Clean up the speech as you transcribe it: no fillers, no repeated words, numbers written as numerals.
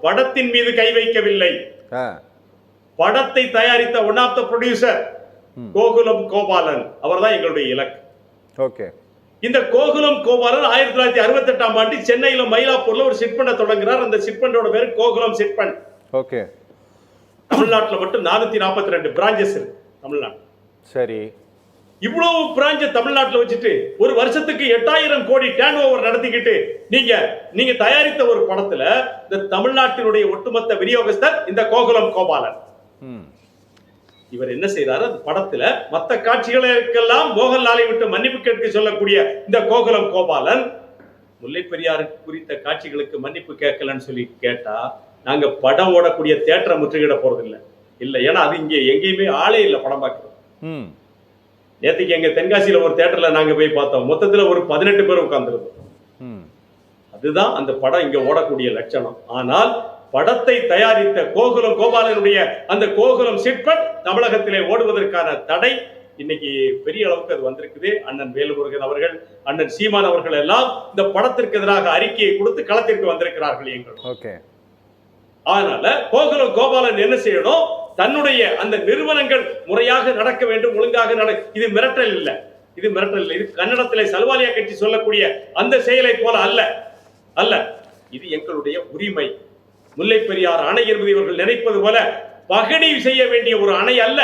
படத்தின் மீது கை வைக்கவில்லை. படத்தை தயாரித்த one of the producer Gokulam Gopalan அவர்தான் எங்களுடைய இலக்கு. ஓகே. இந்த கோகுலம் கோபாலன் 1968ஆம் ஆண்டு சென்னையில மயிலாப்பூர்ல ஒரு சிட்பண்ட தொடங்குறார். அந்த சிட்பண்டோட பேரு கோகுலம் சிட்பண்ட். ஓகே. தமிழ்நாட்டுல மட்டும் 442 பிரான்ச்சஸ் இருக்கு தமிழ்நாடு. சரி. இவ்வளவு பிரான்ச் தமிழ்நாட்டுல வச்சுட்டு ஒரு வருஷத்துக்கு 8000 கோடி டர்ன் ஓவர் நடத்திக்கிட்டு நீங்க தயாரித்த ஒரு படத்துல இந்த தமிழ்நாட்டினுடைய ஒட்டுமொத்த விநியோகஸ்தர் இந்த கோகுலம் கோபாலன். இவர் என்ன செய்தாரு, அந்த படத்துல மத்த காட்சிகளுக்கெல்லாம் மோகன்லாலை விட்டு மன்னிப்பு கேட்க சொல்லக்கூடிய இந்த கோகுலம் கோபாலன் முல்லை பெரியாறு குறித்த காட்சிகளுக்கு மன்னிப்பு கேட்கலன்னு சொல்லி கேட்டா நாங்க படம் ஓடக்கூடிய தியேட்டரை முற்றுகிட போறது இல்ல. ஏன்னா அது இங்க எங்கேயுமே ஆளே இல்ல படம் பார்க்கிறோம். நேற்றுக்கு எங்க தென்காசியில ஒரு தியேட்டர்ல நாங்க போய் பார்த்தோம். மொத்தத்துல ஒரு 18 பேர் உட்கார்ந்துருந்தோம். அதுதான் அந்த படம் இங்க ஓடக்கூடிய லட்சணம். ஆனால் படத்தை தயாரித்த கோகுலம் கோபாலனுடைய அந்த கோகுலம் சிட்பண்ட் தமிழகத்திலே ஓடுவதற்கான தடை இன்னைக்கு பெரிய அளவுக்கு அது வந்திருக்குது. அண்ணன் வேலுமுருகன் அவர்கள், அண்ணன் சீமான் அவர்கள் எல்லாம் இந்த படத்திற்கு எதிராக அறிக்கையை கொடுத்து களத்திற்கு வந்திருக்கிறார்கள் எங்கள். அதனால கோகுலம் கோபாலன் என்ன செய்யணும், தன்னுடைய அந்த நிறுவனங்கள் முறையாக நடக்க வேண்டும், ஒழுங்காக இது மிரட்டல் இல்ல, இது கன்னடத்திலே சல்வாலியா கட்சி சொல்லக்கூடிய அந்த செயலை போல அல்ல. இது எங்களுடைய உரிமை. முல்லை பெரியார் அணை என்பது இவர்கள் நினைப்பது போல பகடி செய்ய வேண்டிய ஒரு அணை அல்ல.